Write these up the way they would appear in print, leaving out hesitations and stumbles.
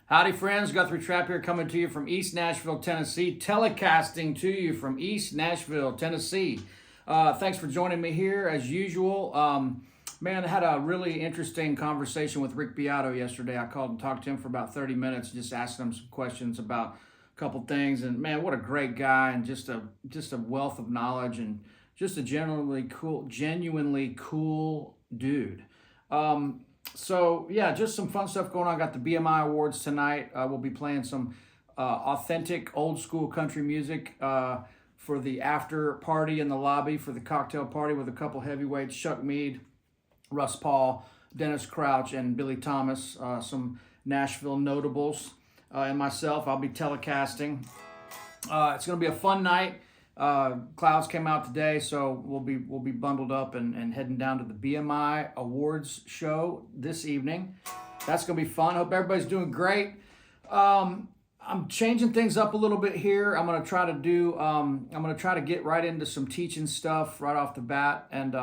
Howdy, friends. Guthrie Trapp here, coming to you from East Nashville, Tennessee, telecasting to you from East Nashville, Tennessee. Thanks for joining me here, as usual. Man, I had a really interesting conversation with Rick Beato yesterday. I called and talked to him for about 30 minutes, just asking him some questions about a couple things. And man, what a great guy, and just a wealth of knowledge, and just a genuinely cool dude. So yeah, just some fun stuff going on. I got the BMI Awards tonight. We'll be playing some authentic old school country music for the after party in the lobby for the cocktail party with a couple heavyweights, Chuck Mead, Russ Paul, Dennis Crouch, and Billy Thomas, some Nashville notables, and myself. I'll be telecasting. It's going to be a fun night. Clouds came out today, so we'll be bundled up and heading down to the BMI Awards show this evening. That's gonna be fun. Hope everybody's doing great. I'm changing things up a little bit here. I'm gonna try to get right into some teaching stuff right off the bat, and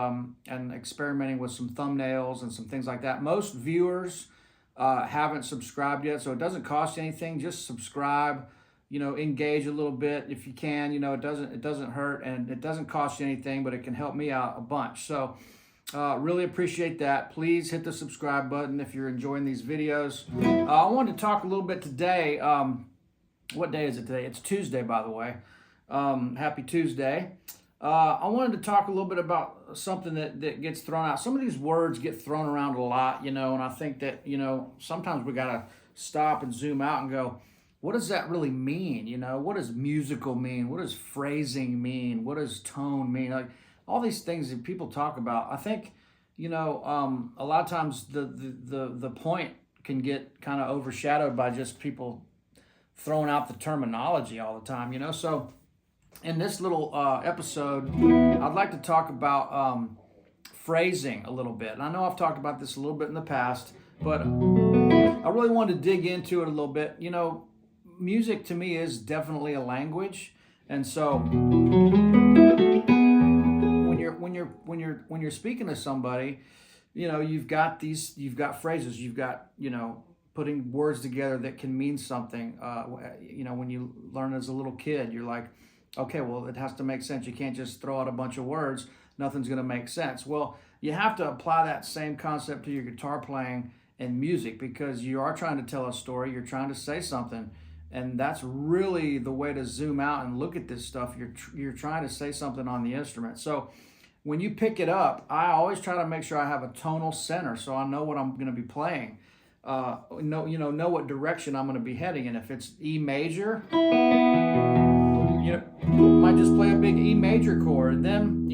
experimenting with some thumbnails and some things like that. Most viewers haven't subscribed yet, so it doesn't cost you anything. Just subscribe. Engage a little bit if you can. It doesn't hurt, and it doesn't cost you anything, but it can help me out a bunch. So really appreciate that. Please hit the subscribe button if you're enjoying these videos. I wanted to talk a little bit today. What day is it today? It's Tuesday, by the way. Happy Tuesday. I wanted to talk a little bit about something that gets thrown out. Some of these words get thrown around a lot, and I think that, sometimes we got to stop and zoom out and go, what does that really mean? What does musical mean? What does phrasing mean? What does tone mean? Like all these things that people talk about. I think, a lot of times the point can get kind of overshadowed by just people throwing out the terminology all the time, So in this little episode, I'd like to talk about phrasing a little bit. And I know I've talked about this a little bit in the past, but I really wanted to dig into it a little bit. Music to me is definitely a language, and so when you're speaking to somebody, you've got phrases, you've got putting words together that can mean something. When you learn as a little kid, you're like, okay, well, it has to make sense. You can't just throw out a bunch of words. Nothing's going to make sense. Well, you have to apply that same concept to your guitar playing and music, because you are trying to tell a story. You're trying to say something. And that's really the way to zoom out and look at this stuff. You're trying to say something on the instrument. So when you pick it up, I always try to make sure I have a tonal center, so I know what I'm going to be playing. Know what direction I'm going to be heading. And if it's E major, might just play a big E major chord. Then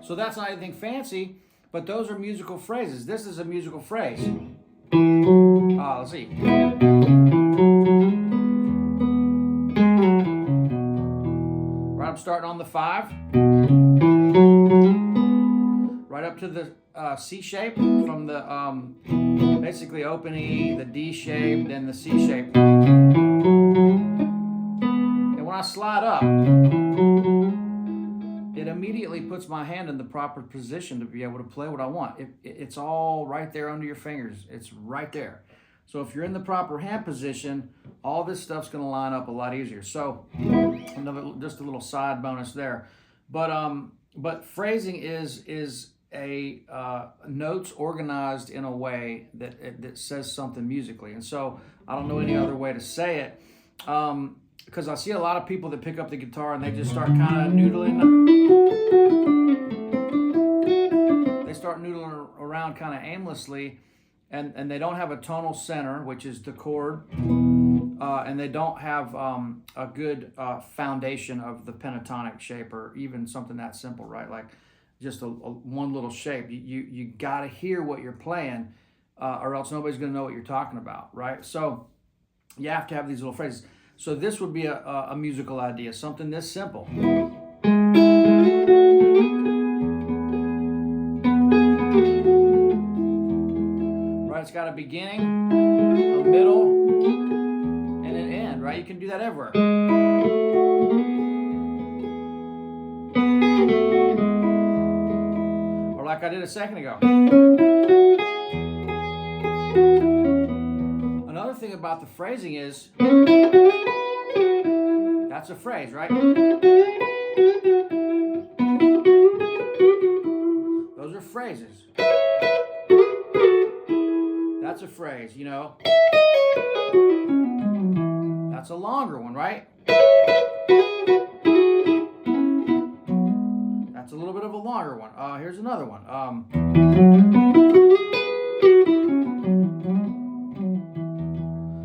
so that's not anything fancy, but those are musical phrases. This is a musical phrase. Let's see. Right, I'm starting on the 5. Right up to the C shape, from the basically open E, the D shape, then the C shape. And when I slide up, it immediately puts my hand in the proper position to be able to play what I want. It's all right there under your fingers. It's right there. So if you're in the proper hand position, all this stuff's going to line up a lot easier. So just a little side bonus there. But phrasing is a notes organized in a way that says something musically. And so I don't know any other way to say it. Because I see a lot of people that pick up the guitar and they just start kind of noodling. They start noodling around kind of aimlessly, and they don't have a tonal center, which is the chord, and they don't have a good foundation of the pentatonic shape, or even something that simple, right? Like just one little shape. You got to hear what you're playing, or else nobody's going to know what you're talking about, right? So you have to have these little phrases. So this would be a musical idea, something this simple. Right, it's got a beginning, a middle, and an end, right? You can do that everywhere. Or like I did a second ago. Another thing about the phrasing is, that's a phrase, right? Those are phrases. That's a phrase, you know. That's a longer one, right? That's a little bit of a longer one. Here's another one.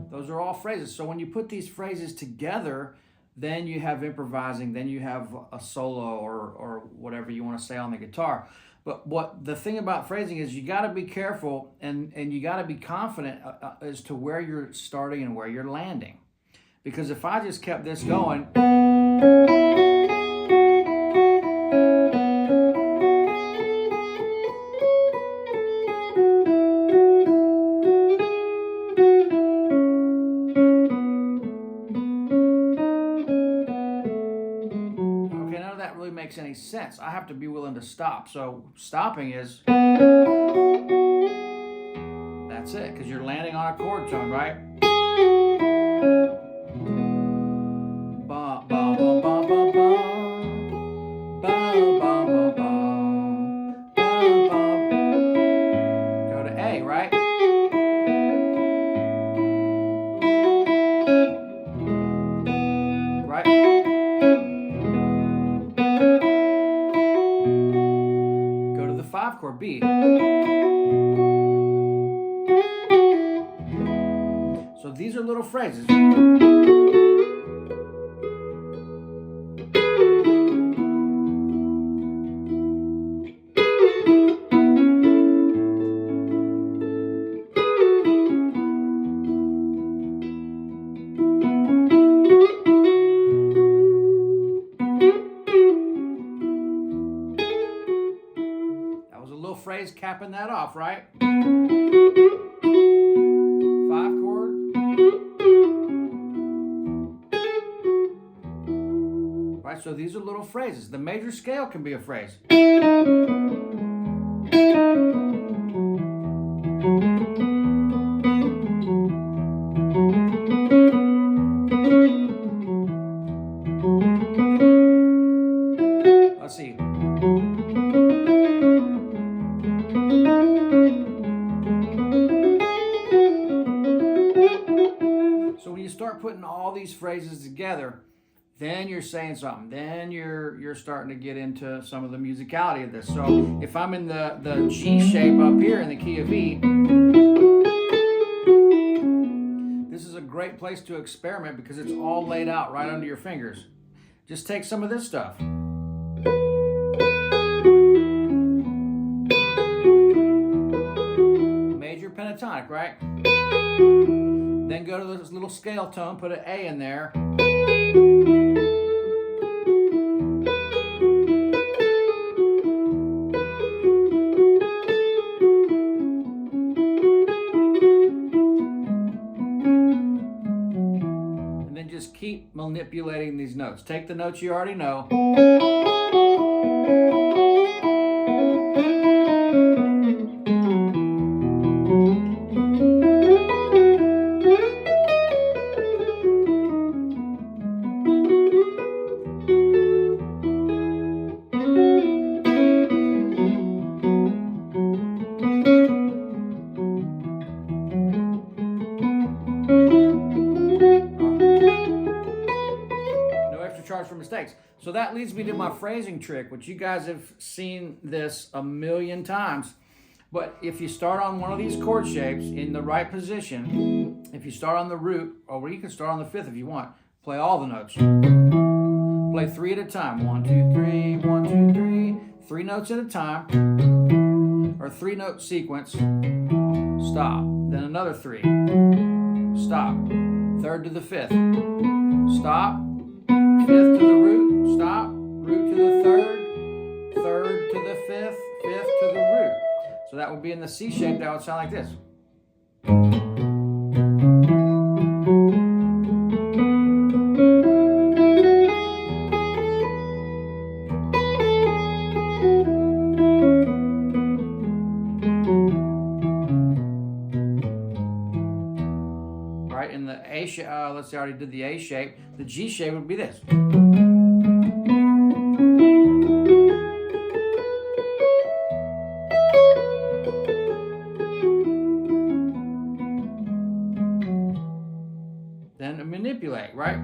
Those are all phrases. So when you put these phrases together, then you have improvising, then you have a solo or whatever you want to say on the guitar. But what the thing about phrasing is, you got to be careful and you got to be confident as to where you're starting and where you're landing. Because if I just kept this going, makes any sense. I have to be willing to stop. So stopping is, that's it, because you're landing on a chord tone, right? Ba ba ba ba ba ba ba ba ba ba ba. Go to A, right? Right? Chord B. So these are little phrases. Phrase capping that off, right? 5-chord. Right, so these are little phrases. The major scale can be a phrase. Let's see. So when you start putting all these phrases together, then you're saying something. Then you're starting to get into some of the musicality of this. So if I'm in the G shape up here in the key of E, this is a great place to experiment because it's all laid out right under your fingers. Just take some of this stuff. Major pentatonic, right? Then go to this little scale tone, put an A in there. And then just keep manipulating these notes. Take the notes you already know. For mistakes. So that leads me to my phrasing trick, which you guys have seen this a million times. But if you start on one of these chord shapes in the right position, if you start on the root, or you can start on the fifth if you want, play all the notes. Play 3 at a time. 1, 2, 3, 1, 2, 3. 3 notes at a time, or 3-note sequence. Stop. Then another 3. Stop. Third to the fifth. stop, fifth to the root, stop, root to the third, third to the fifth, fifth to the root. So that would be in the C shape. That would sound like this. Right, in the A shape, let's see, I already did the A shape. The G shape would be this. Then manipulate, right?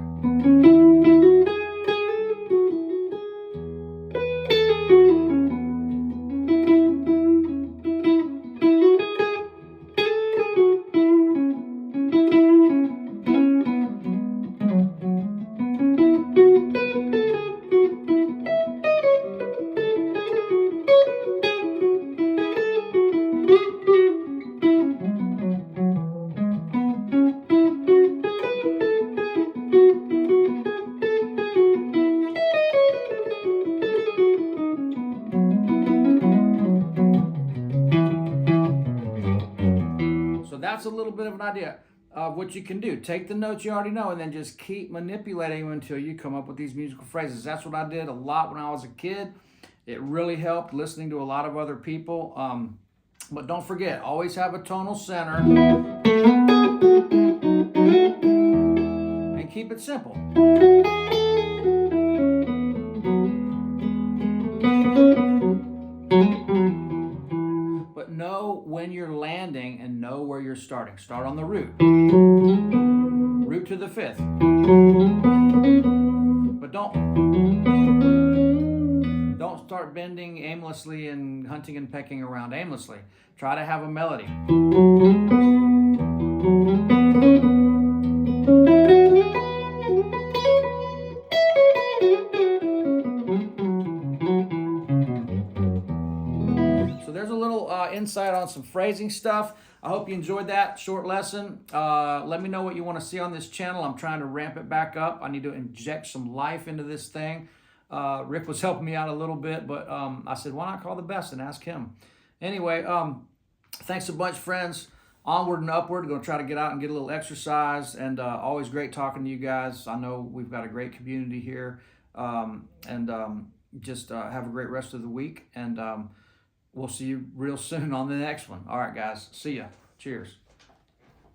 That's a little bit of an idea of what you can do. Take the notes you already know and then just keep manipulating them until you come up with these musical phrases. That's what I did a lot when I was a kid. It really helped listening to a lot of other people. But don't forget, always have a tonal center and keep it simple. But know when you're landing and know where you're starting. Start on the root. Root to the fifth. But don't start bending aimlessly and hunting and pecking around aimlessly. Try to have a melody. So there's a little insight on some phrasing stuff. I hope you enjoyed that short lesson. Let me know what you want to see on this channel. I'm trying to ramp it back up. I need to inject some life into this thing. Rick was helping me out a little bit, but I said, why not call the best and ask him? Anyway, thanks a bunch, friends. Onward and upward. Going to try to get out and get a little exercise, and always great talking to you guys. I know we've got a great community here, just have a great rest of the week, and we'll see you real soon on the next one. All right, guys. See ya. Cheers.